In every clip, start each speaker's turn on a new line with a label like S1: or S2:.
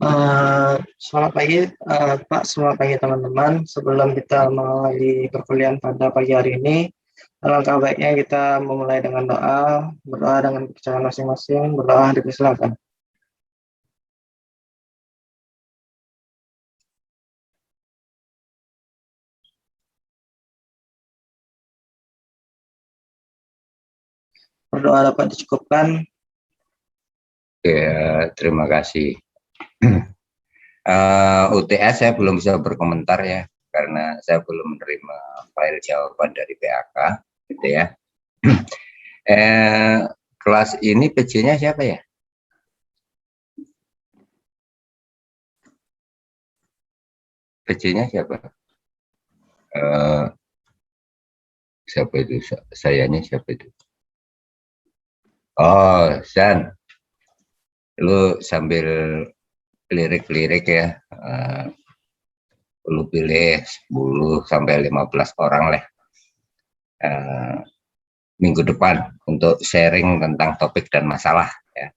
S1: Selamat pagi, Pak. Selamat pagi, teman-teman. Sebelum kita mengawali perkuliahan pada pagi hari ini, alangkah baiknya kita memulai dengan doa, berdoa dengan kepercayaan masing-masing, berdoa dipersilakan. Berdoa dapat dicukupkan.
S2: Ya, terima kasih. UTS saya belum bisa berkomentar ya, karena saya belum menerima file jawaban dari PAK, gitu ya. Kelas ini PC-nya siapa ya? PC-nya siapa? Siapa itu? Sayanya siapa itu? Oh, San. Lu sambil lirik-lirik ya. Lu pilih 10 sampai 15 orang lah. Minggu depan untuk sharing tentang topik dan masalah ya.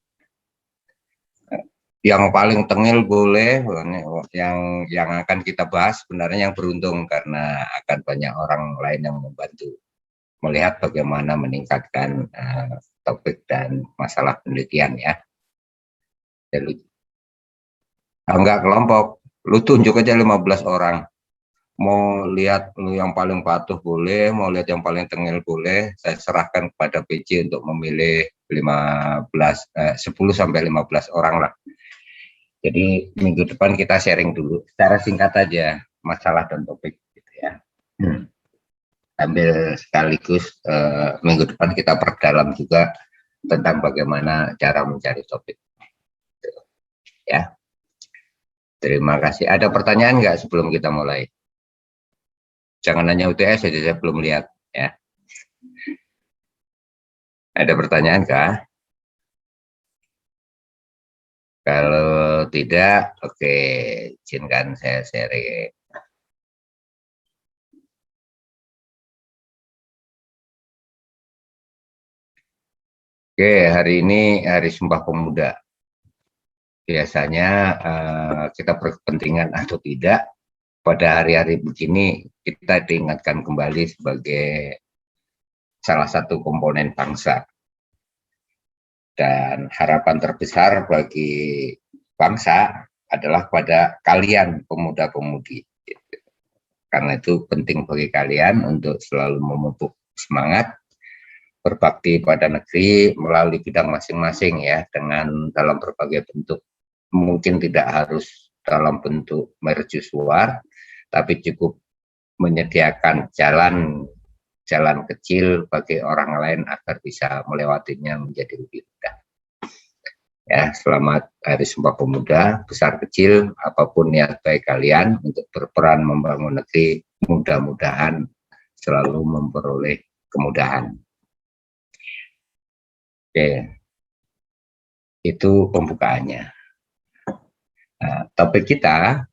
S2: Yang paling tengil boleh, yang akan kita bahas sebenarnya yang beruntung karena akan banyak orang lain yang membantu melihat bagaimana meningkatkan topik dan masalah penelitian ya. Jadi, enggak kelompok, lu tunjuk aja 15 orang. Mau lihat lu yang paling patuh boleh, mau lihat yang paling tengil boleh. Saya serahkan kepada PJ untuk memilih 10 sampai 15 orang lah. Jadi minggu depan kita sharing dulu secara singkat aja masalah dan topik gitu ya. Sambil sekaligus minggu depan kita perdalam juga tentang bagaimana cara mencari topik. Ya. Terima kasih. Ada pertanyaan nggak sebelum kita mulai? Jangan hanya UTS saja, saya belum lihat ya. Ada pertanyaan kah? Kalau tidak, oke, izinkan saya sharing. Oke, hari ini Hari Sumpah Pemuda. Biasanya kita berkepentingan atau tidak, pada hari-hari begini kita diingatkan kembali sebagai salah satu komponen bangsa. Dan harapan terbesar bagi bangsa adalah pada kalian pemuda-pemudi. Karena itu penting bagi kalian untuk selalu memupuk semangat berbakti pada negeri melalui bidang masing-masing ya, dengan dalam berbagai bentuk. Mungkin tidak harus dalam bentuk mercusuar, tapi cukup menyediakan jalan kecil bagi orang lain agar bisa melewatinya menjadi lebih mudah. Ya, selamat Hari Sumpah Pemuda. Besar kecil apapun niat baik kalian untuk berperan membangun negeri, mudah-mudahan selalu memperoleh kemudahan. Oke, itu pembukaannya. Nah, topik kita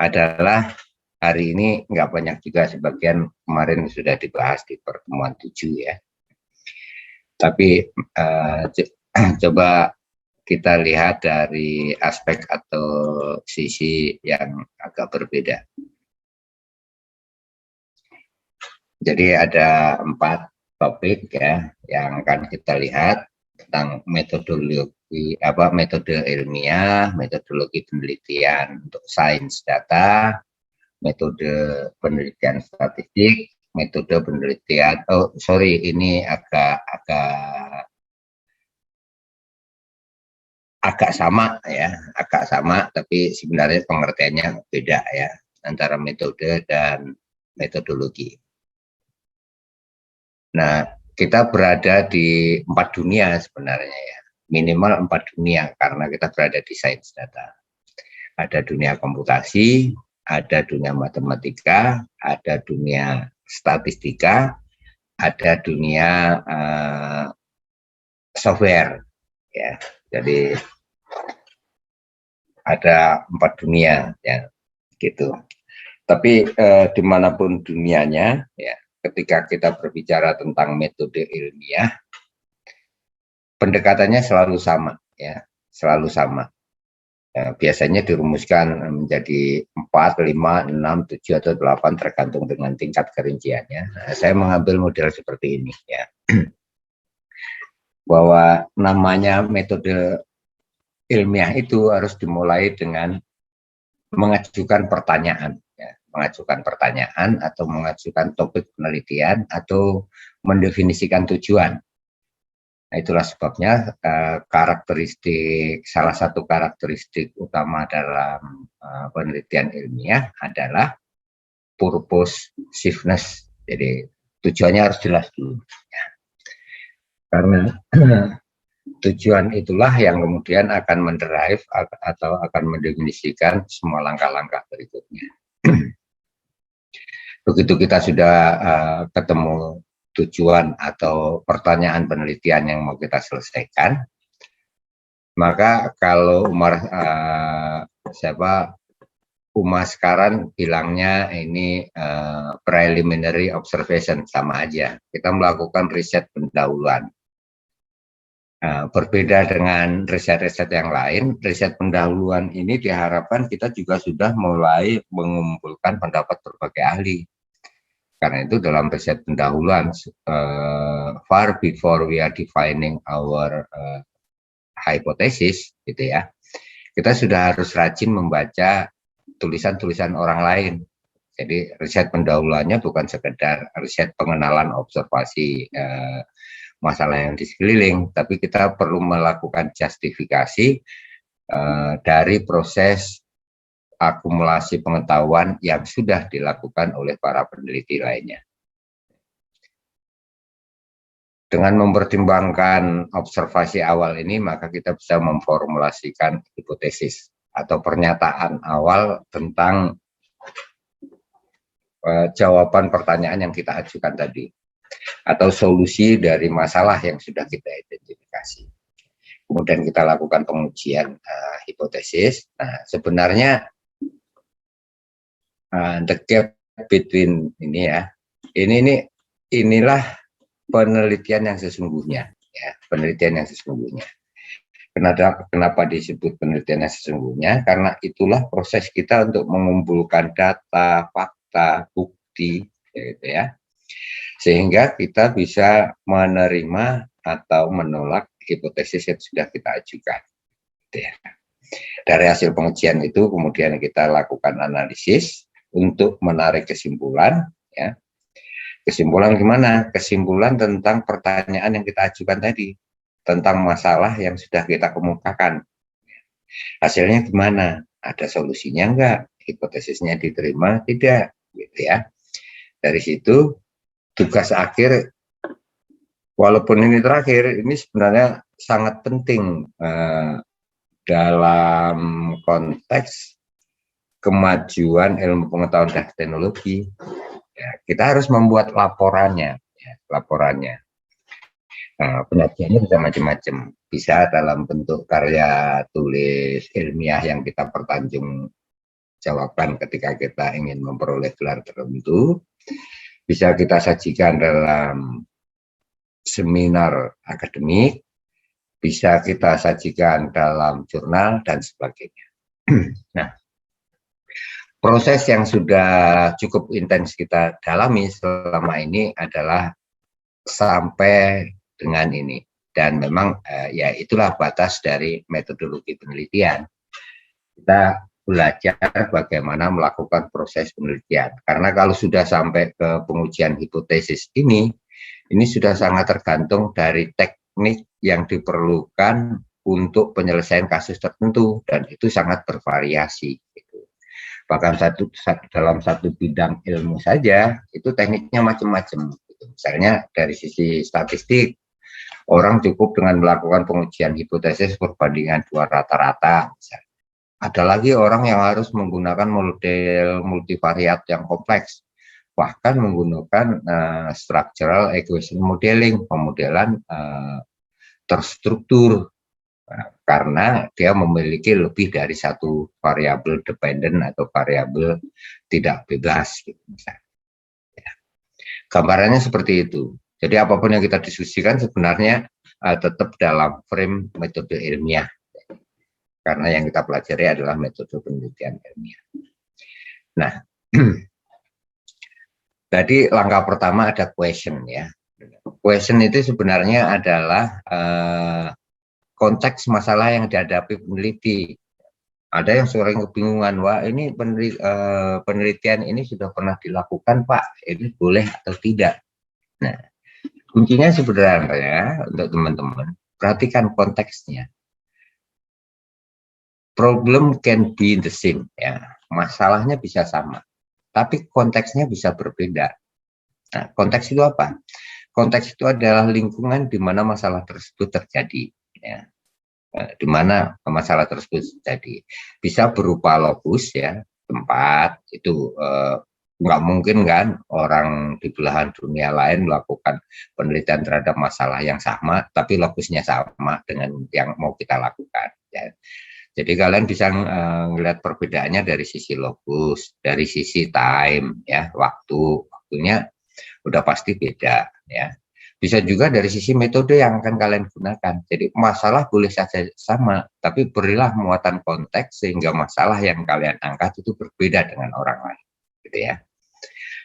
S2: adalah hari ini nggak banyak juga, sebagian kemarin sudah dibahas di pertemuan 7 ya. Tapi coba kita lihat dari aspek atau sisi yang agak berbeda. Jadi ada 4 topik ya yang akan kita lihat tentang metode ilmiah, metodologi penelitian untuk sains data, metode penelitian statistik, metode penelitian ini agak sama ya, tapi sebenarnya pengertiannya beda ya antara metode dan metodologi. Nah, kita berada di 4 dunia sebenarnya ya, minimal 4 dunia karena kita berada di sains data. Ada dunia komputasi, ada dunia matematika, ada dunia statistika, ada dunia software ya. Jadi ada 4 dunia ya gitu. Tapi dimanapun dunianya ya, ketika kita berbicara tentang metode ilmiah, pendekatannya selalu sama ya, selalu sama. Biasanya dirumuskan menjadi 4, 5, 6, 7, atau 8 tergantung dengan tingkat kerinciannya. Saya mengambil model seperti ini ya. Bahwa namanya metode ilmiah itu harus dimulai dengan mengajukan pertanyaan, ya. Mengajukan pertanyaan atau mengajukan topik penelitian atau mendefinisikan tujuan. Nah, itulah sebabnya salah satu karakteristik utama dalam penelitian ilmiah adalah purposiveness. Jadi tujuannya harus jelas dulu. Ya. Karena tujuan itulah yang kemudian akan mendrive atau akan mendefinisikan semua langkah-langkah berikutnya. Begitu kita sudah ketemu tujuan atau pertanyaan penelitian yang mau kita selesaikan, maka kalau Umar sekarang bilangnya ini preliminary observation, sama aja. Kita melakukan riset pendahuluan. Berbeda dengan riset-riset yang lain, riset pendahuluan ini diharapkan kita juga sudah mulai mengumpulkan pendapat berbagai ahli. Karena itu dalam riset pendahuluan, far before we are defining our hypothesis, gitu ya, kita sudah harus rajin membaca tulisan-tulisan orang lain. Jadi riset pendahuluannya bukan sekedar riset pengenalan observasi masalah yang di sekeliling, tapi kita perlu melakukan justifikasi dari proses akumulasi pengetahuan yang sudah dilakukan oleh para peneliti lainnya. Dengan mempertimbangkan observasi awal ini, maka kita bisa memformulasikan hipotesis atau pernyataan awal tentang jawaban pertanyaan yang kita ajukan tadi, atau solusi dari masalah yang sudah kita identifikasi. Kemudian kita lakukan pengujian hipotesis. Nah, sebenarnya the gap between ini ya, inilah penelitian yang sesungguhnya, ya, penelitian yang sesungguhnya. Kenapa disebut penelitian yang sesungguhnya? Karena itulah proses kita untuk mengumpulkan data, fakta, bukti, gitu ya, sehingga kita bisa menerima atau menolak hipotesis yang sudah kita ajukan. Gitu ya. Dari hasil pengujian itu kemudian kita lakukan analisis untuk menarik kesimpulan, ya. Kesimpulan gimana? Kesimpulan tentang pertanyaan yang kita ajukan tadi, tentang masalah yang sudah kita kemukakan. Hasilnya gimana? Ada solusinya enggak? Hipotesisnya diterima tidak? Gitu ya. Dari situ tugas akhir, walaupun ini terakhir, ini sebenarnya sangat penting dalam konteks kemajuan ilmu pengetahuan dan teknologi. Ya, kita harus membuat laporannya, ya, laporannya. Nah, penyajiannya bisa macam-macam, bisa dalam bentuk karya tulis ilmiah yang kita pertanggungjawabkan ketika kita ingin memperoleh gelar tertentu, bisa kita sajikan dalam seminar akademik, bisa kita sajikan dalam jurnal dan sebagainya. Nah, proses yang sudah cukup intens kita dalami selama ini adalah sampai dengan ini, dan memang ya itulah batas dari metodologi penelitian. Kita belajar bagaimana melakukan proses penelitian, karena kalau sudah sampai ke pengujian hipotesis ini sudah sangat tergantung dari teknik yang diperlukan untuk penyelesaian kasus tertentu, dan itu sangat bervariasi. Bahkan dalam satu bidang ilmu saja itu tekniknya macam-macam. Misalnya dari sisi statistik, orang cukup dengan melakukan pengujian hipotesis perbandingan dua rata-rata. Ada lagi orang yang harus menggunakan model multivariat yang kompleks, bahkan menggunakan structural equation modeling, pemodelan terstruktur, karena dia memiliki lebih dari satu variabel dependen atau variabel tidak bebas. Gitu, misalnya. Gambarannya seperti itu. Jadi apapun yang kita diskusikan sebenarnya tetap dalam frame metode ilmiah. karena yang kita pelajari adalah metode penelitian ilmiah. Nah, tadi langkah pertama ada question ya. Question itu sebenarnya adalah konteks masalah yang dihadapi peneliti. Ada yang sering kebingungan, wah ini penelitian ini sudah pernah dilakukan Pak, ini boleh atau tidak. Nah, kuncinya sebenarnya untuk teman-teman, perhatikan konteksnya. Problem can be the same, ya. Masalahnya bisa sama, tapi konteksnya bisa berbeda. Nah, konteks itu apa? Konteks itu adalah lingkungan di mana masalah tersebut terjadi, ya. Di mana masalah tersebut terjadi. Bisa berupa lokus, ya, tempat itu nggak mungkin kan orang di belahan dunia lain melakukan penelitian terhadap masalah yang sama, tapi lokusnya sama dengan yang mau kita lakukan. Ya. Jadi kalian bisa melihat perbedaannya dari sisi lokus, dari sisi time, ya, waktunya udah pasti beda, ya. Bisa juga dari sisi metode yang akan kalian gunakan. Jadi masalah boleh saja sama, tapi berilah muatan konteks sehingga masalah yang kalian angkat itu berbeda dengan orang lain, gitu ya.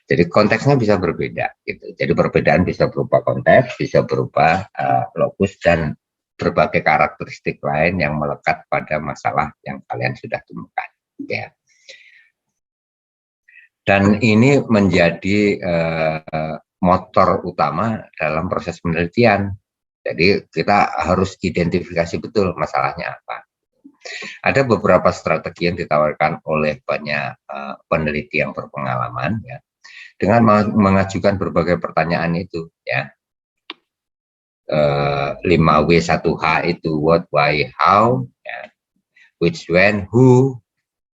S2: Jadi konteksnya bisa berbeda, gitu. Jadi perbedaan bisa berupa konteks, bisa berupa lokus dan berbagai karakteristik lain yang melekat pada masalah yang kalian sudah temukan, ya. Dan ini menjadi motor utama dalam proses penelitian. Jadi kita harus identifikasi betul masalahnya apa. Ada beberapa strategi yang ditawarkan oleh banyak peneliti yang berpengalaman, ya, dengan mengajukan berbagai pertanyaan itu, ya. 5W1H itu what, why, how, ya. Which, when, who,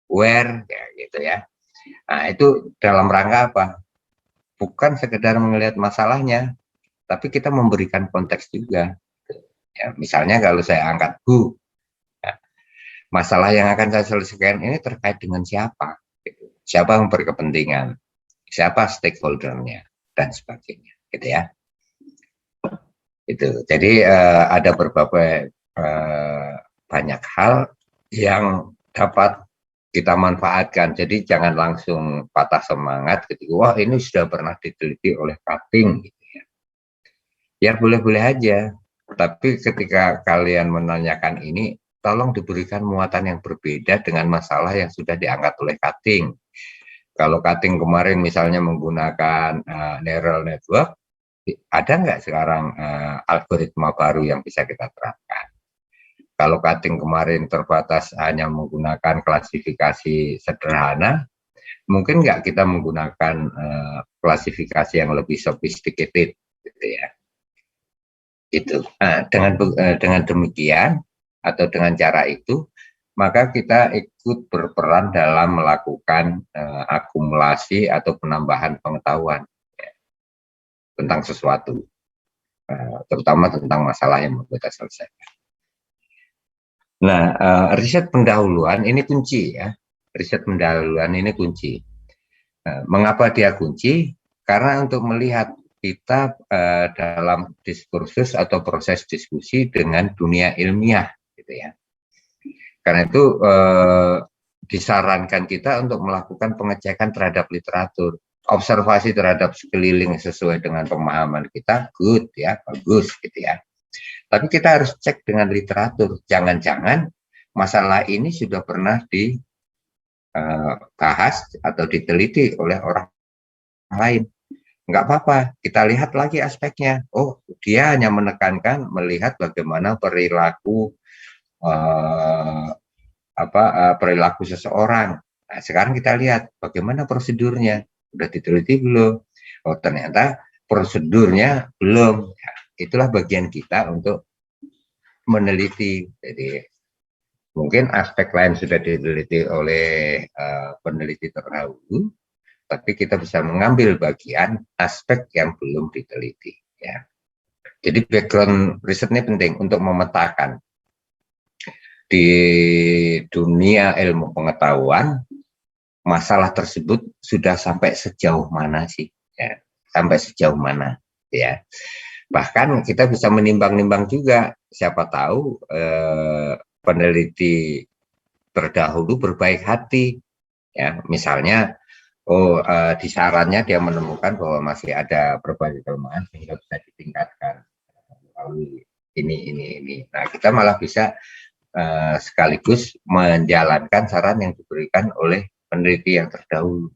S2: where, ya, gitu ya. Nah, itu dalam rangka apa? Bukan sekedar melihat masalahnya, tapi kita memberikan konteks juga. Ya, misalnya kalau saya angkat who, ya, masalah yang akan saya selesaikan ini terkait dengan siapa, gitu. Siapa yang berkepentingan, siapa stakeholdernya, dan sebagainya, gitu ya. Itu. Jadi ada berbagai banyak hal yang dapat kita manfaatkan. Jadi jangan langsung patah semangat ketika wah ini sudah pernah diteliti oleh Kating, gitu ya. Ya boleh-boleh aja. Tapi ketika kalian menanyakan ini, tolong diberikan muatan yang berbeda dengan masalah yang sudah diangkat oleh Kating. Kalau Kating kemarin misalnya menggunakan neural network, ada nggak sekarang algoritma baru yang bisa kita terapkan? Kalau Kating kemarin terbatas hanya menggunakan klasifikasi sederhana, mungkin nggak kita menggunakan klasifikasi yang lebih sophisticated, gitu ya. Itu. Nah, dengan demikian atau dengan cara itu, maka kita ikut berperan dalam melakukan akumulasi atau penambahan pengetahuan, ya, tentang sesuatu, terutama tentang masalah yang mau kita selesaikan. Nah, riset pendahuluan ini kunci, ya. Riset pendahuluan ini kunci. Mengapa dia kunci? Karena untuk melihat kita dalam diskursus atau proses diskusi dengan dunia ilmiah, gitu ya. Karena itu disarankan kita untuk melakukan pengecekan terhadap literatur, observasi terhadap sekeliling sesuai dengan pemahaman kita, good, ya, bagus, gitu ya. Tapi kita harus cek dengan literatur. Jangan-jangan masalah ini sudah pernah dibahas atau diteliti oleh orang lain. Nggak apa-apa, kita lihat lagi aspeknya. Oh, dia hanya menekankan melihat bagaimana perilaku perilaku seseorang. Nah, sekarang kita lihat bagaimana prosedurnya. Sudah diteliti belum? Oh, ternyata prosedurnya belum. Ya, itulah bagian kita untuk meneliti. Jadi mungkin aspek lain sudah diteliti oleh peneliti terdahulu, tapi kita bisa mengambil bagian aspek yang belum diteliti, ya. Jadi background risetnya penting untuk memetakan di dunia ilmu pengetahuan masalah tersebut sudah sampai sejauh mana sih, ya. Sampai sejauh mana, ya. Bahkan kita bisa menimbang-nimbang juga, siapa tahu peneliti terdahulu berbaik hati, ya. Misalnya, di sarannya dia menemukan bahwa masih ada berbagai kelemahan sehingga bisa ditingkatkan melalui ini. Nah, kita malah bisa sekaligus menjalankan saran yang diberikan oleh peneliti yang terdahulu.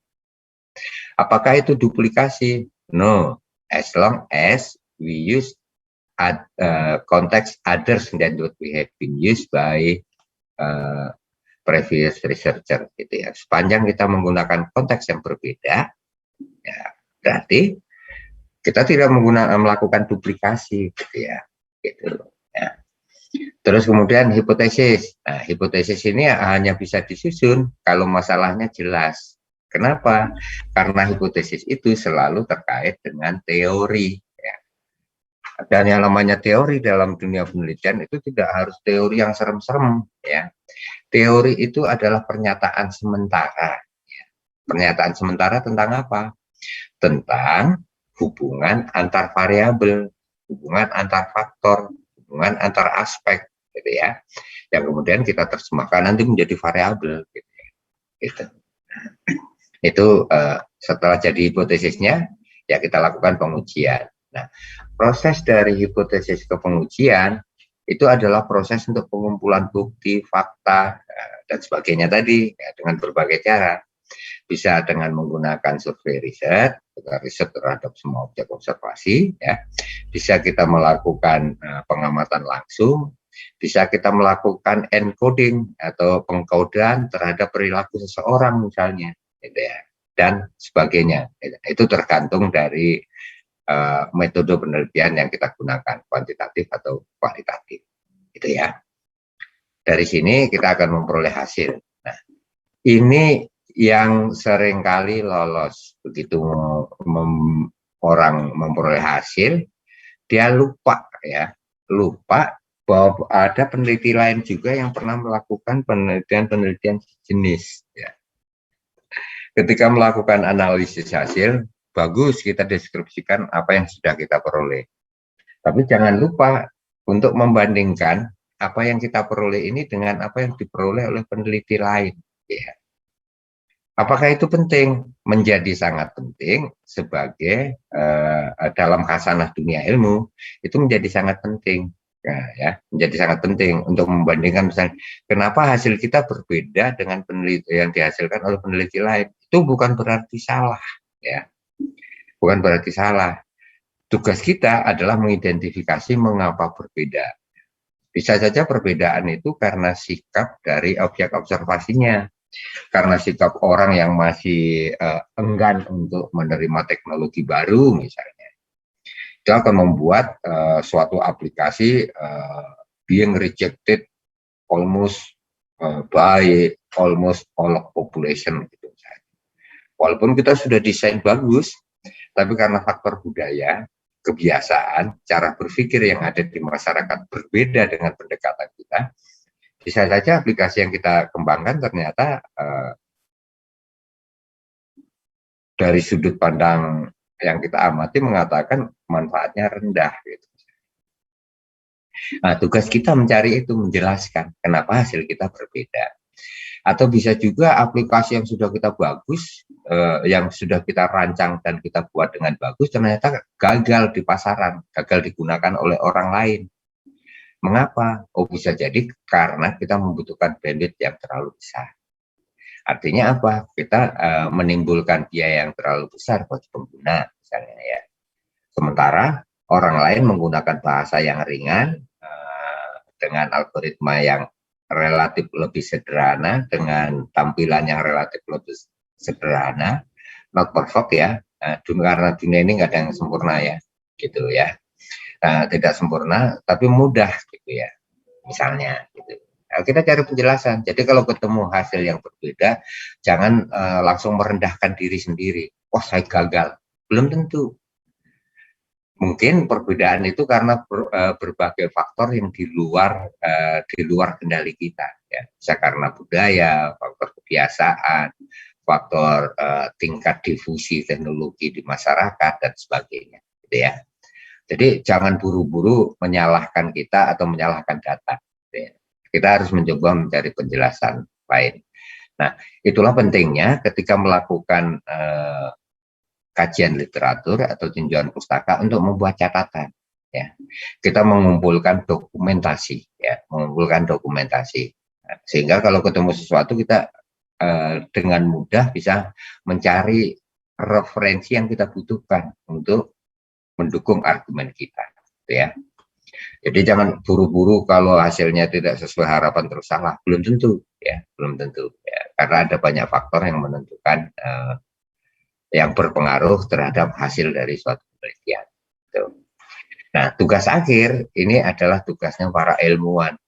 S2: Apakah itu duplikasi? No, as long as we use context others than what we have been used by previous researcher, gitu ya. Sepanjang kita menggunakan konteks yang berbeda, ya, berarti kita tidak melakukan duplikasi, gitu ya. Gitu. Ya. Terus kemudian hipotesis. Nah, hipotesis ini hanya bisa disusun kalau masalahnya jelas. Kenapa? Karena hipotesis itu selalu terkait dengan teori. Ya. Dan yang namanya teori dalam dunia penelitian itu tidak harus teori yang serem-serem. Ya. Teori itu adalah pernyataan sementara. Ya. Pernyataan sementara tentang apa? Tentang hubungan antar variabel, hubungan antar faktor, hubungan antar aspek, gitu ya, yang kemudian kita terjemahkan nanti menjadi variabel, gitu ya. Gitu. Itu setelah jadi hipotesisnya, ya kita lakukan pengujian. Nah, proses dari hipotesis ke pengujian itu adalah proses untuk pengumpulan bukti, fakta, dan sebagainya tadi, ya, dengan berbagai cara. Bisa dengan menggunakan survei riset, riset terhadap semua objek observasi, ya. Bisa kita melakukan pengamatan langsung, bisa kita melakukan encoding atau pengkodean terhadap perilaku seseorang misalnya, gitu ya, dan sebagainya. Itu tergantung dari metode penelitian yang kita gunakan, kuantitatif atau kualitatif, gitu ya. Dari sini kita akan memperoleh hasil. Nah, ini yang seringkali lolos, begitu orang memperoleh hasil, dia lupa, ya, lupa bahwa ada peneliti lain juga yang pernah melakukan penelitian jenis. Ya. Ketika melakukan analisis hasil, bagus kita deskripsikan apa yang sudah kita peroleh. Tapi jangan lupa untuk membandingkan apa yang kita peroleh ini dengan apa yang diperoleh oleh peneliti lain. Ya. Apakah itu penting? Menjadi sangat penting sebagai dalam khasanah dunia ilmu, itu menjadi sangat penting. Nah, ya, menjadi sangat penting untuk membandingkan misalnya kenapa hasil kita berbeda dengan penelitian yang dihasilkan oleh peneliti lain. Itu bukan berarti salah, ya. Bukan berarti salah. Tugas kita adalah mengidentifikasi mengapa berbeda. Bisa saja perbedaan itu karena sikap dari objek observasinya. Karena sikap orang yang masih enggan untuk menerima teknologi baru misalnya, itu akan membuat suatu aplikasi being rejected almost by almost all of population, gitu. Walaupun kita sudah desain bagus, tapi karena faktor budaya, kebiasaan, cara berpikir yang ada di masyarakat berbeda dengan pendekatan kita, bisa saja aplikasi yang kita kembangkan ternyata dari sudut pandang yang kita amati mengatakan manfaatnya rendah, gitu. Nah, tugas kita mencari itu, menjelaskan kenapa hasil kita berbeda. Atau bisa juga aplikasi yang sudah kita bagus, yang sudah kita rancang dan kita buat dengan bagus, ternyata gagal di pasaran, gagal digunakan oleh orang lain. Mengapa? Oh, bisa jadi karena kita membutuhkan bandwidth yang terlalu besar. Artinya apa? Kita menimbulkan biaya yang terlalu besar bagi pengguna, misalnya, ya. Sementara orang lain menggunakan bahasa yang ringan, dengan algoritma yang relatif lebih sederhana, dengan tampilan yang relatif lebih sederhana, not perfect, ya. Karena dunia ini nggak ada yang sempurna, ya, gitu ya. Tidak sempurna tapi mudah, gitu ya, misalnya, gitu. Nah, kita cari penjelasan. Jadi kalau ketemu hasil yang berbeda, jangan langsung merendahkan diri sendiri. Wah, saya gagal. Belum tentu. Mungkin perbedaan itu karena berbagai faktor yang di luar kendali kita, ya. Bisa karena budaya, faktor kebiasaan, faktor tingkat difusi teknologi di masyarakat dan sebagainya, gitu ya. Jadi jangan buru-buru menyalahkan kita atau menyalahkan data. Kita harus mencoba mencari penjelasan lain. Nah, itulah pentingnya ketika melakukan kajian literatur atau tinjauan pustaka untuk membuat catatan. Ya, kita mengumpulkan dokumentasi, ya, mengumpulkan dokumentasi. Nah, sehingga kalau ketemu sesuatu kita dengan mudah bisa mencari referensi yang kita butuhkan untuk mendukung argumen kita, gitu ya. Jadi jangan buru-buru kalau hasilnya tidak sesuai harapan terus salah, belum tentu, ya, belum tentu, ya, karena ada banyak faktor yang menentukan yang berpengaruh terhadap hasil dari suatu penelitian. Gitu. Nah, tugas akhir ini adalah tugasnya para ilmuwan.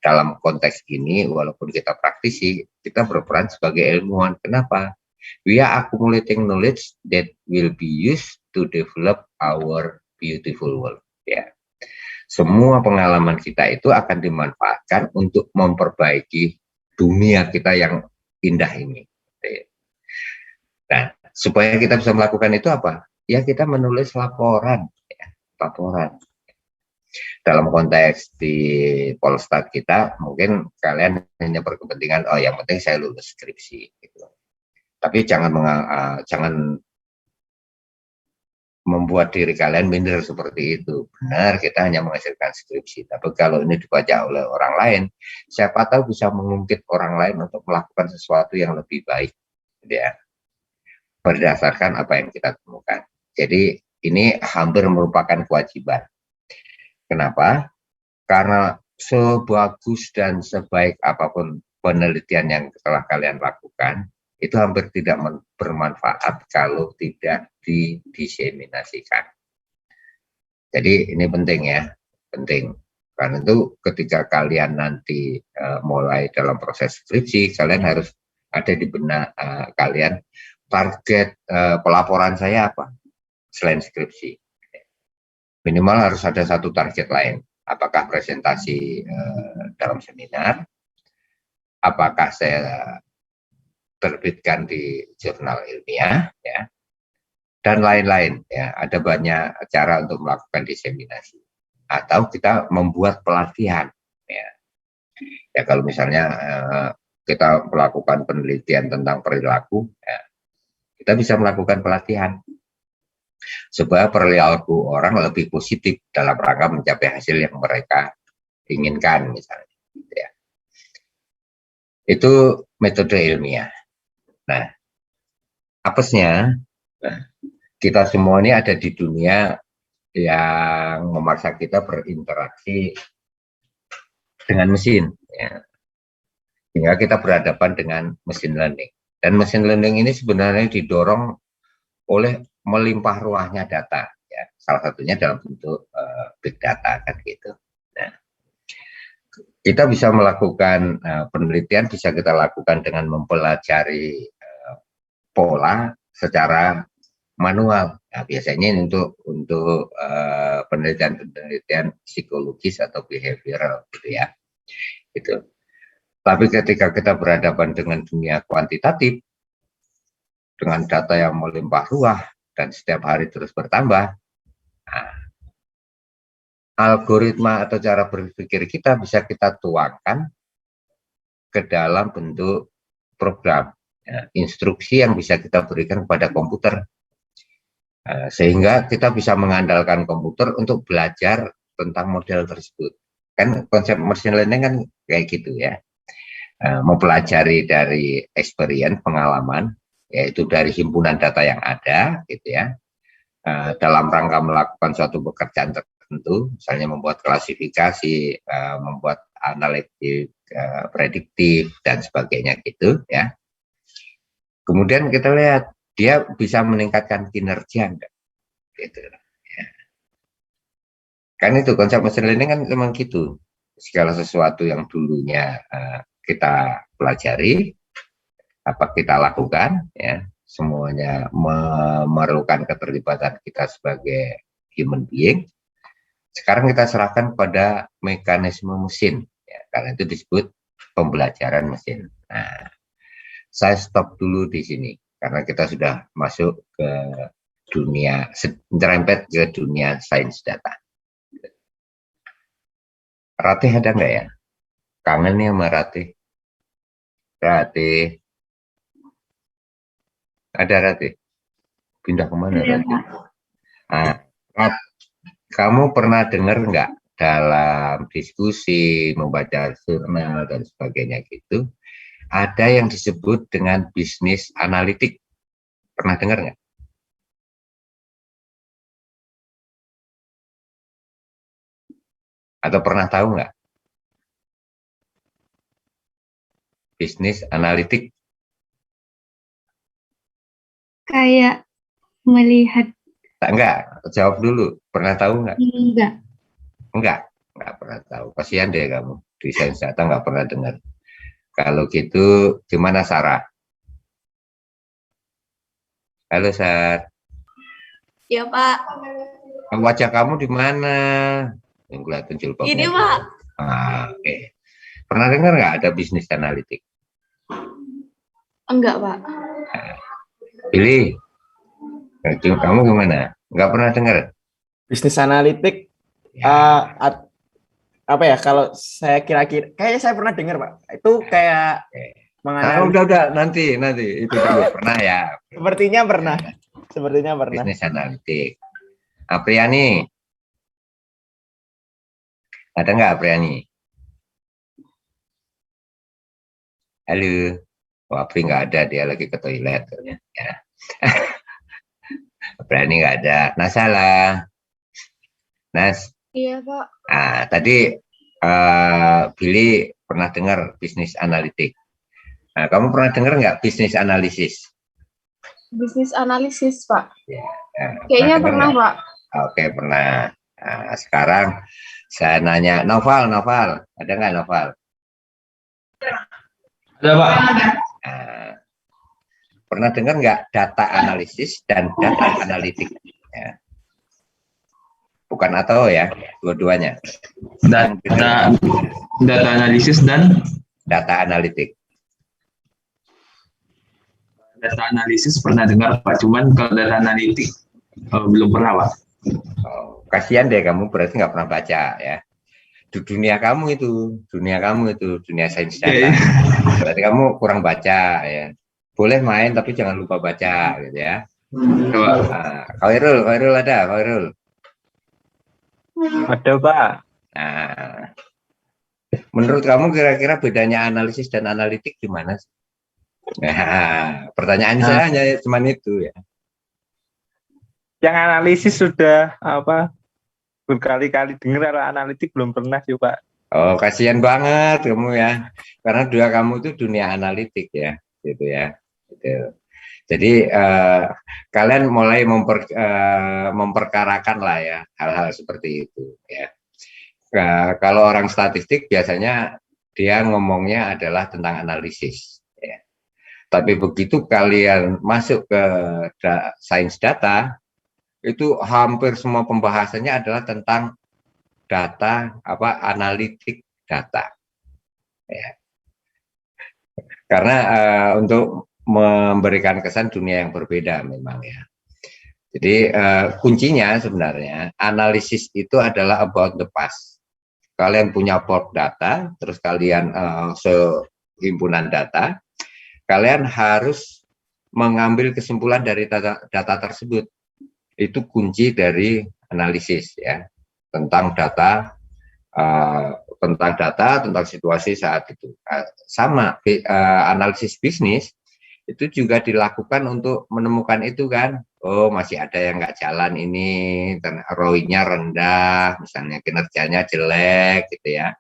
S2: Dalam konteks ini, walaupun kita praktisi, kita berperan sebagai ilmuwan. Kenapa? We are accumulating knowledge that will be used to develop our beautiful world. Ya. Semua pengalaman kita itu akan dimanfaatkan untuk memperbaiki dunia kita yang indah ini. Nah, supaya kita bisa melakukan itu apa? Ya kita menulis laporan, ya, laporan. Dalam konteks di Polstat kita, mungkin kalian hanya berkepentingan, oh yang penting saya lulus skripsi. Gitu. Tapi jangan membuat diri kalian minder seperti itu. Benar, kita hanya menghasilkan skripsi. Tapi kalau ini dibaca oleh orang lain, siapa tahu bisa mengungkit orang lain untuk melakukan sesuatu yang lebih baik. Ya, berdasarkan apa yang kita temukan. Jadi ini hampir merupakan kewajiban. Kenapa? Karena sebagus dan sebaik apapun penelitian yang telah kalian lakukan, itu hampir tidak bermanfaat kalau tidak didiseminasikan. Jadi ini penting ya, penting. Karena itu ketika kalian nanti mulai dalam proses skripsi, kalian harus ada di benak kalian, target pelaporan saya apa selain skripsi. Minimal harus ada satu target lain. Apakah presentasi dalam seminar, apakah saya terbitkan di jurnal ilmiah, ya, dan lain-lain. Ya, ada banyak cara untuk melakukan diseminasi. Atau kita membuat pelatihan. Ya kalau misalnya kita melakukan penelitian tentang perilaku, ya, kita bisa melakukan pelatihan supaya perilaku orang lebih positif dalam rangka mencapai hasil yang mereka inginkan, misalnya. Ya. Itu metode ilmiah. Nah, apesnya, kita semua ini ada di dunia yang memaksa kita berinteraksi dengan mesin, ya. Sehingga kita berhadapan dengan machine learning. Dan machine learning ini sebenarnya didorong oleh melimpah ruahnya data, ya. Salah satunya dalam bentuk big data, kan gitu. Nah, kita bisa melakukan penelitian, bisa kita lakukan dengan mempelajari pola secara manual. Nah, biasanya ini untuk penelitian psikologis atau behavioral, gitu ya. Gitu. Tapi ketika kita berhadapan dengan dunia kuantitatif, dengan data yang melimpah ruah dan setiap hari terus bertambah, nah, algoritma atau cara berpikir kita bisa kita tuangkan ke dalam bentuk program, ya, instruksi yang bisa kita berikan kepada komputer, sehingga kita bisa mengandalkan komputer untuk belajar tentang model tersebut. Kan konsep machine learning kan kayak gitu ya, mempelajari dari experience, pengalaman, yaitu dari himpunan data yang ada, gitu ya, dalam rangka melakukan suatu pekerjaan tertentu, misalnya membuat klasifikasi, membuat analitik, prediktif, dan sebagainya, gitu ya. Kemudian kita lihat dia bisa meningkatkan kinerja enggak, gitu ya. Kan itu konsep machine learning kan memang gitu. Segala sesuatu yang dulunya kita pelajari, apa kita lakukan, ya, semuanya memerlukan keterlibatan kita sebagai human being. Sekarang kita serahkan pada mekanisme mesin, ya, karena itu disebut pembelajaran mesin. Nah, saya stop dulu di sini karena kita sudah masuk ke dunia, nyerempet ke dunia sains data. Ratih ada nggak ya? Kangen nih sama Ratih. Rati, ada Rati? Pindah kemana Rati? Nah, Rat, kamu pernah dengar nggak dalam diskusi, membaca jurnal dan sebagainya gitu, ada yang disebut dengan bisnis analitik? Pernah dengar nggak? Atau pernah tahu nggak? Bisnis analitik?
S3: Kayak melihat.
S2: Enggak, jawab dulu. Pernah tahu nggak?
S3: Enggak.
S2: Enggak pernah tahu. Kasihan deh kamu. Di sains data nggak pernah dengar. Kalau gitu, gimana Sarah? Halo Sarah.
S4: Ya Pak.
S2: Wajah kamu di mana? Yang kelihatan jilbabnya.
S4: Ini Pak.
S2: Oke. Pernah dengar nggak ada bisnis analitik?
S4: Enggak Pak.
S2: Pilih. Kamu gimana? Nggak pernah dengar?
S5: Bisnis analitik,
S2: Ya.
S5: apa ya? Kalau saya kira-kira, kayaknya saya pernah dengar Pak. Itu kayak menganalisis.
S2: Udah, nanti itu dulu pernah ya.
S5: Sepertinya pernah.
S2: Bisnis analitik. Apriani, ada nggak Apriani? Halo. Oh, Apri nggak ada, dia lagi ke toilet. Ya. Apriani nggak ada. Nah, salah. Nas.
S4: Iya Pak.
S2: Tadi Billy pernah dengar bisnis analitik. Nah, kamu pernah dengar nggak bisnis analisis?
S4: Bisnis analisis Pak.
S2: Ya,
S4: Kayaknya pernah Pak.
S2: Oke, pernah. Nah, sekarang saya nanya Noval, ada nggak Noval?
S5: Ada Pak.
S2: Pernah dengar nggak data analisis dan data analitik? Ya. Bukan atau ya, dua-duanya.
S6: Data analisis dan
S2: data analitik.
S6: Data analisis pernah dengar Pak, cuman kalau data analitik belum pernah Pak.
S2: Oh, kasihan deh kamu, berarti nggak pernah baca ya. Di dunia kamu itu dunia sains data. Berarti kamu kurang baca ya. Boleh main tapi jangan lupa baca gitu ya. Khairul ada, Khairul.
S5: Ada Pak.
S2: Nah, menurut kamu kira-kira bedanya analisis dan analitik gimana sih? Nah, pertanyaan saya hanya cuma itu ya.
S5: Yang analisis sudah berkali-kali dengar, kalau analitik belum pernah sih Pak.
S2: Oh, kasihan banget kamu ya. Karena kamu itu dunia analitik ya, gitu ya. Gitu. Jadi kalian mulai memperkarakan lah ya hal-hal seperti itu ya. Kalau orang statistik biasanya dia ngomongnya adalah tentang analisis ya. Tapi begitu kalian masuk ke sains data, itu hampir semua pembahasannya adalah tentang data, analitik data ya. Karena untuk memberikan kesan dunia yang berbeda memang ya. Jadi kuncinya sebenarnya analisis itu adalah about the past. Kalian punya port data, terus kalian sehimpunan data, kalian harus mengambil kesimpulan dari data tersebut. Itu kunci dari analisis ya, tentang data, tentang situasi saat itu. Sama analisis bisnis itu juga dilakukan untuk menemukan itu kan. Oh, masih ada yang nggak jalan ini, ROI-nya rendah, misalnya kinerjanya jelek gitu ya,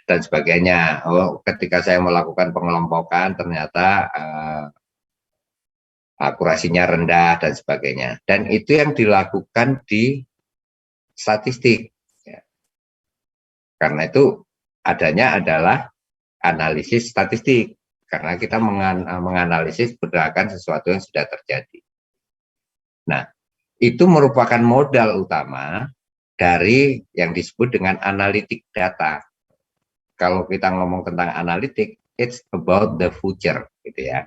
S2: dan sebagainya. Oh, ketika saya melakukan pengelompokan ternyata akurasinya rendah dan sebagainya. Dan itu yang dilakukan di statistik. Ya. Karena itu adanya adalah analisis statistik. Karena kita menganalisis berdasarkan sesuatu yang sudah terjadi. Nah, itu merupakan modal utama dari yang disebut dengan analitik data. Kalau kita ngomong tentang analitik, it's about the future, gitu ya.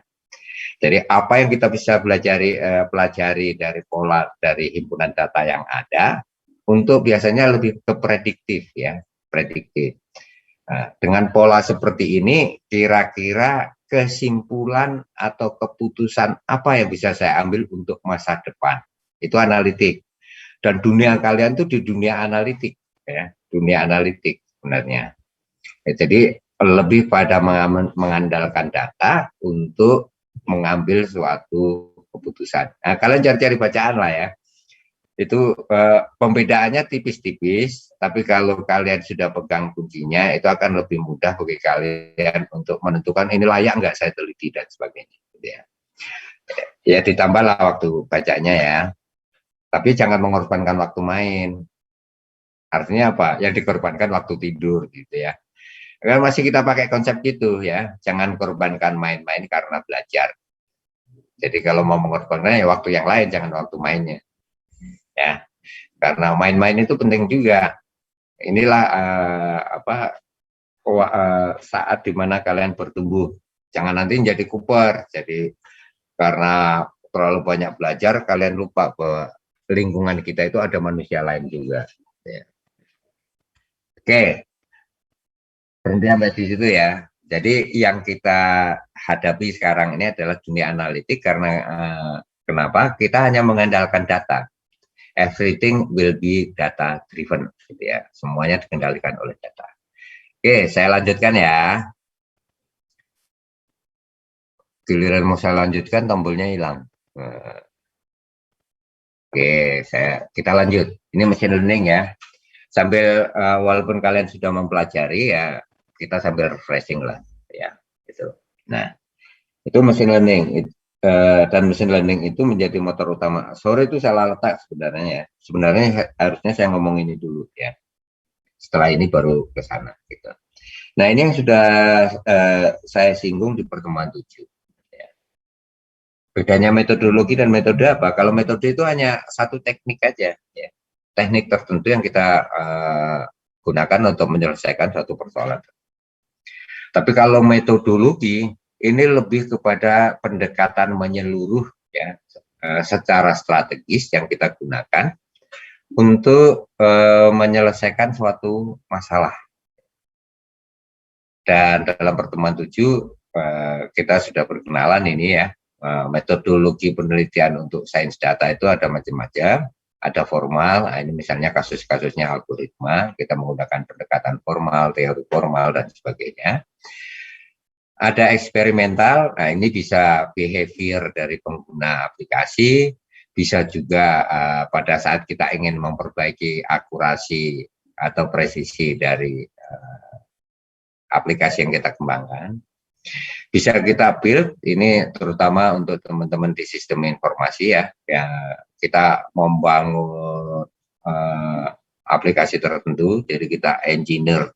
S2: Jadi apa yang kita bisa pelajari dari pola dari himpunan data yang ada untuk biasanya lebih ke prediktif ya, prediktif. Nah, dengan pola seperti ini kira-kira kesimpulan atau keputusan apa yang bisa saya ambil untuk masa depan. Itu analitik. Dan dunia kalian tuh di dunia analitik, ya, dunia analitik sebenarnya. Ya, jadi lebih pada mengandalkan data untuk mengambil suatu keputusan. Nah, kalian cari-cari bacaan lah ya. Itu pembedaannya tipis-tipis, tapi kalau kalian sudah pegang kuncinya, itu akan lebih mudah bagi kalian untuk menentukan ini layak nggak saya teliti dan sebagainya. Gitu ya. Ya ditambahlah waktu bacanya ya, tapi jangan mengorbankan waktu main. Artinya apa? Yang dikorbankan waktu tidur gitu ya. Kan masih kita pakai konsep gitu ya, jangan korbankan main-main karena belajar. Jadi kalau mau mengorbankan ya waktu yang lain, jangan waktu mainnya. Ya, karena main-main itu penting juga. Inilah saat dimana kalian bertumbuh. Jangan nanti jadi kuper. Jadi karena terlalu banyak belajar, kalian lupa bahwa lingkungan kita itu ada manusia lain juga. Ya. Oke, berhenti sampai di situ ya. Jadi yang kita hadapi sekarang ini adalah dunia analitik karena kenapa? Kita hanya mengandalkan data. Everything will be data driven, gitu ya. Semuanya dikendalikan oleh data. Oke, saya lanjutkan ya. Giliran mau saya lanjutkan, tombolnya hilang. Oke, kita lanjut. Ini machine learning ya. Sambil walaupun kalian sudah mempelajari ya, kita sambil refreshing lah, ya. Gitu. Nah, itu machine learning. Dan mesin learning itu menjadi motor utama. Sorry itu salah letak sebenarnya ya. Sebenarnya harusnya saya ngomong ini dulu ya. Setelah ini baru ke sana gitu. Nah, ini yang sudah saya singgung di pertemuan 7. Ya. Bedanya metodologi dan metode apa? Kalau metode itu hanya satu teknik aja ya. Teknik tertentu yang kita gunakan untuk menyelesaikan suatu persoalan. Tapi kalau metodologi ini lebih kepada pendekatan menyeluruh ya, secara strategis yang kita gunakan untuk menyelesaikan suatu masalah. Dan dalam pertemuan 7 kita sudah berkenalan ini ya, metodologi penelitian untuk sains data itu ada macam-macam, ada formal, nah ini misalnya kasus-kasusnya algoritma, kita menggunakan pendekatan formal, teori formal dan sebagainya. Ada eksperimental, nah ini bisa behavior dari pengguna aplikasi, bisa juga pada saat kita ingin memperbaiki akurasi atau presisi dari aplikasi yang kita kembangkan. Bisa kita build, ini terutama untuk teman-teman di sistem informasi ya, kita membangun aplikasi tertentu, jadi kita engineer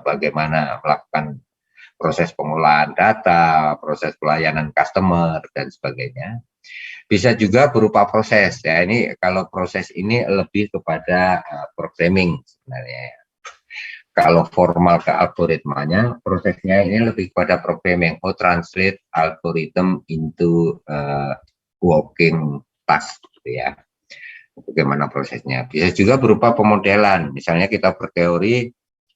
S2: bagaimana melakukan proses pengolahan data, proses pelayanan customer, dan sebagainya. Bisa juga berupa proses, ya ini kalau proses ini lebih kepada programming sebenarnya. Kalau formal ke algoritmanya, prosesnya ini lebih kepada programming, translate algorithm into working task, gitu ya. Bagaimana prosesnya. Bisa juga berupa pemodelan, misalnya kita berteori,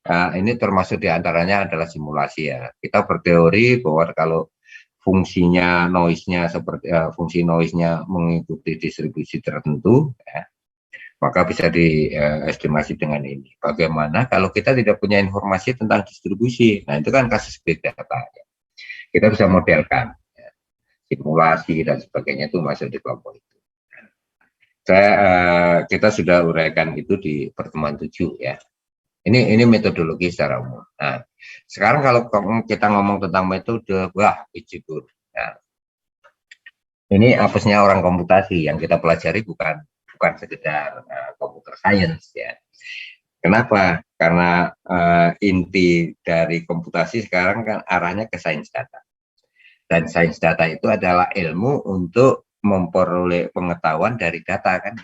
S2: ini termasuk diantaranya adalah simulasi ya. Kita berteori bahwa kalau fungsinya noise-nya seperti fungsi noise-nya mengikuti distribusi tertentu, ya, maka bisa diestimasi dengan ini. Bagaimana kalau kita tidak punya informasi tentang distribusi? Nah itu kan kasus big data. Ya. Kita bisa modelkan, ya. Simulasi dan sebagainya itu masuk di kelompok itu. Kita sudah uraikan itu di pertemuan 7 ya. Ini metodologi secara umum. Nah, sekarang kalau kita ngomong tentang metode, wah, ijibur. Nah, ini apesnya orang komputasi yang kita pelajari bukan sekedar computer science ya. Kenapa? Karena inti dari komputasi sekarang kan arahnya ke sains data. Dan sains data itu adalah ilmu untuk memperoleh pengetahuan dari data kan.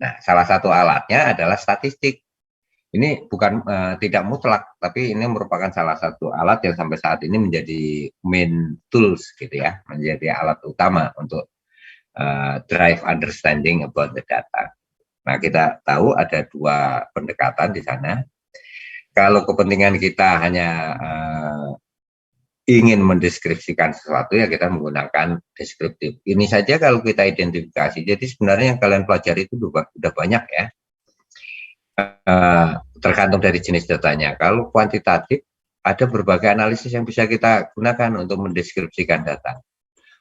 S2: Nah, salah satu alatnya adalah statistik. Ini bukan tidak mutlak, tapi ini merupakan salah satu alat yang sampai saat ini menjadi main tools gitu ya, menjadi alat utama untuk drive understanding about the data. Nah, kita tahu ada dua pendekatan di sana. Kalau kepentingan kita hanya ingin mendeskripsikan sesuatu ya kita menggunakan deskriptif. Ini saja kalau kita identifikasi. Jadi sebenarnya yang kalian pelajari itu udah banyak ya. Tergantung dari jenis datanya. Kalau kuantitatif ada berbagai analisis yang bisa kita gunakan untuk mendeskripsikan data.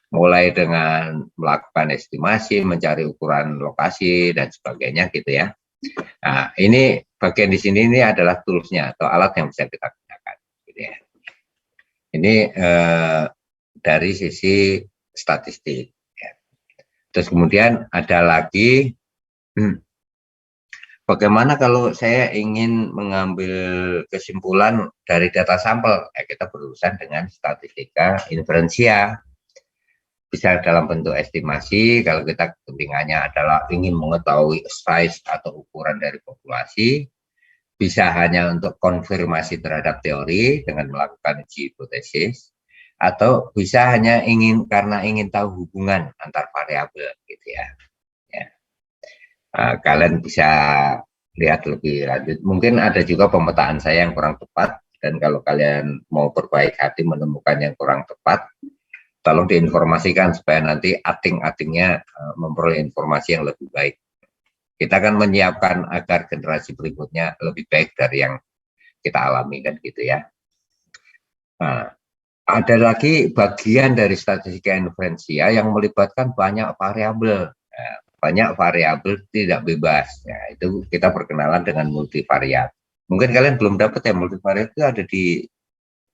S2: Mulai dengan melakukan estimasi, mencari ukuran lokasi dan sebagainya gitu ya. Nah, ini bagian di sini ini adalah toolsnya atau alat yang bisa kita gunakan. Gitu ya. Ini dari sisi statistik. Ya. Terus kemudian ada lagi, bagaimana kalau saya ingin mengambil kesimpulan dari data sampel? Ya, kita berurusan dengan statistika inferensia. Bisa dalam bentuk estimasi, kalau kita kepentingannya adalah ingin mengetahui size atau ukuran dari populasi, bisa hanya untuk konfirmasi terhadap teori dengan melakukan uji hipotesis, atau bisa hanya karena ingin tahu hubungan antar variabel gitu ya. Kalian bisa lihat lebih lanjut. Mungkin ada juga pemetaan saya yang kurang tepat, dan kalau kalian mau berbaik hati menemukan yang kurang tepat, tolong diinformasikan supaya nanti ating-atingnya memperoleh informasi yang lebih baik. Kita akan menyiapkan agar generasi berikutnya lebih baik dari yang kita alami kan gitu ya. Nah, ada lagi bagian dari statistika inferensia yang melibatkan banyak variabel. Banyak variabel tidak bebas. Ya, itu kita perkenalan dengan multivariat. Mungkin kalian belum dapat ya, multivariat itu ada di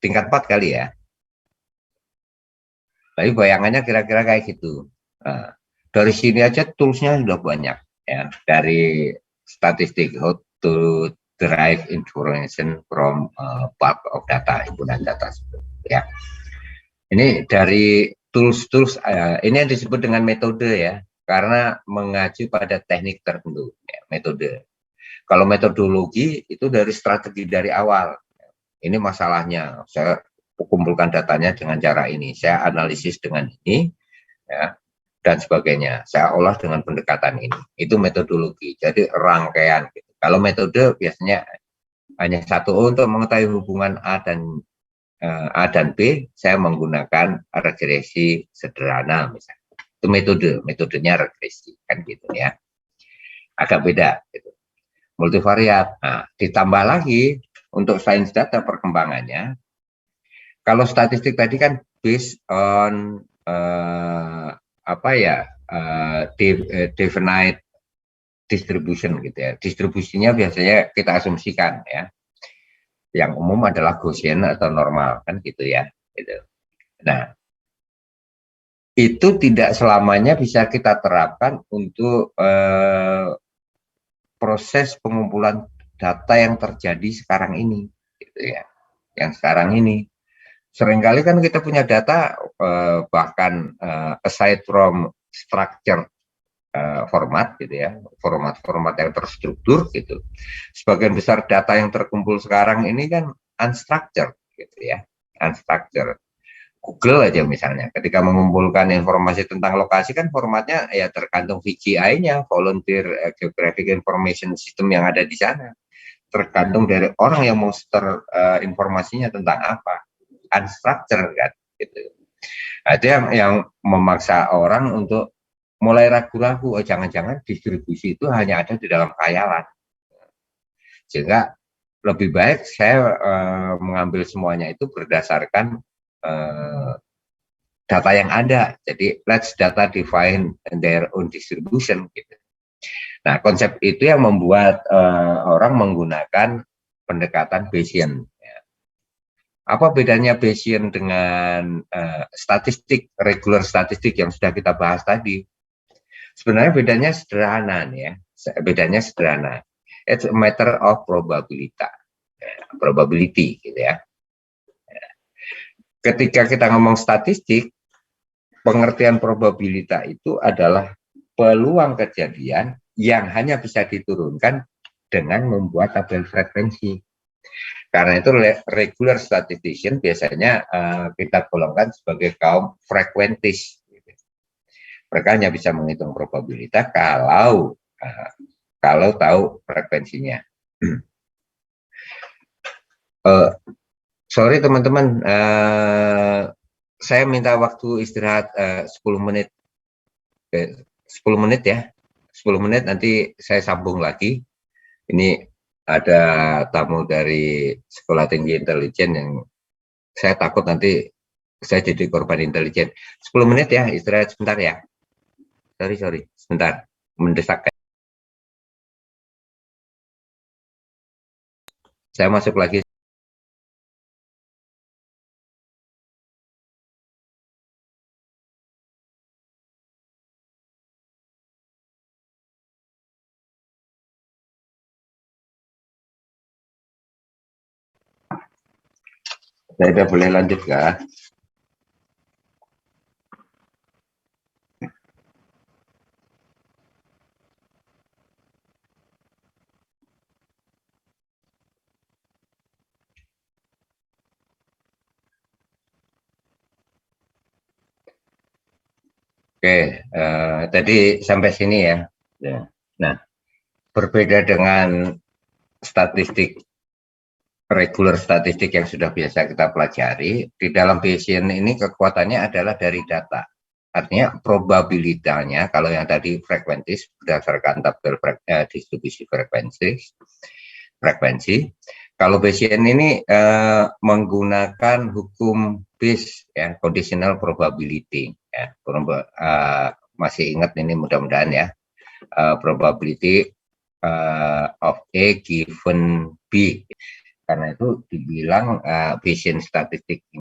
S2: tingkat 4 kali ya. Tapi bayangannya kira-kira kayak gitu. Nah, dari sini aja toolsnya sudah banyak ya. Dari statistik, how to derive information from bulk of data, himpunan data ya. Ini dari tools ini yang disebut dengan metode ya, karena mengacu pada teknik tertentu ya, metode. Kalau metodologi itu dari strategi dari awal. Ini masalahnya, saya kumpulkan datanya dengan cara ini, saya analisis dengan ini, ya, dan sebagainya. Saya olah dengan pendekatan ini. Itu metodologi. Jadi rangkaian. Gitu. Kalau metode biasanya hanya satu untuk mengetahui hubungan A dan B, saya menggunakan regresi sederhana misalnya. Itu metodenya regresi kan gitu ya. Agak beda. Gitu. Multivariat. Nah, ditambah lagi untuk sains data perkembangannya. Kalau statistik tadi kan based on definite distribution gitu ya. Distribusinya biasanya kita asumsikan ya. Yang umum adalah Gaussian atau normal kan gitu ya. Gitu. Nah, itu tidak selamanya bisa kita terapkan untuk proses pengumpulan data yang terjadi sekarang ini, gitu ya. Yang sekarang ini. Seringkali kan kita punya data bahkan aside from structure format gitu ya, format-format yang terstruktur gitu. Sebagian besar data yang terkumpul sekarang ini kan unstructured gitu ya, unstructured. Google aja misalnya, ketika mengumpulkan informasi tentang lokasi kan formatnya ya tergantung VGI-nya, Volunteer Geographic Information System yang ada di sana. Tergantung dari orang yang mau setor informasinya tentang apa. Unstructured kan gitu. Nah, itu yang memaksa orang untuk mulai ragu-ragu, oh jangan-jangan distribusi itu hanya ada di dalam khayalan. Sehingga lebih baik saya mengambil semuanya itu berdasarkan data yang ada. Jadi let's data define their own distribution gitu. Nah, konsep itu yang membuat orang menggunakan pendekatan Bayesian. Apa bedanya Bayesian dengan statistik, regular statistik yang sudah kita bahas tadi? Sebenarnya bedanya sederhana nih ya. Bedanya sederhana. It's a matter of probability gitu ya. Ketika kita ngomong statistik, pengertian probabilitas itu adalah peluang kejadian yang hanya bisa diturunkan dengan membuat tabel frekuensi. Karena itu regular statistician biasanya kita golongkan sebagai kaum frekuentis. Mereka hanya bisa menghitung probabilitas kalau tahu frekuensinya. Sorry teman-teman, saya minta waktu istirahat 10 menit. 10 menit ya. 10 menit nanti saya sambung lagi. Ini ada tamu dari Sekolah Tinggi Intelijen yang saya takut nanti saya jadi korban intelijen. 10 menit ya, istirahat sebentar ya. Sorry, sebentar. Mendesak. Saya masuk lagi. Saya udah boleh lanjut kah? Oke, tadi sampai sini ya. Nah, berbeda dengan statistik regular statistik yang sudah biasa kita pelajari, di dalam Bayesian ini kekuatannya adalah dari data. Artinya probabilitasnya, kalau yang tadi frekuensi berdasarkan tabel distribusi frekuensi. Kalau Bayesian ini menggunakan hukum Bayes, ya, conditional probability. Ya, masih ingat ini mudah-mudahan ya, probability of A given B. Karena itu dibilang Bayesian statistik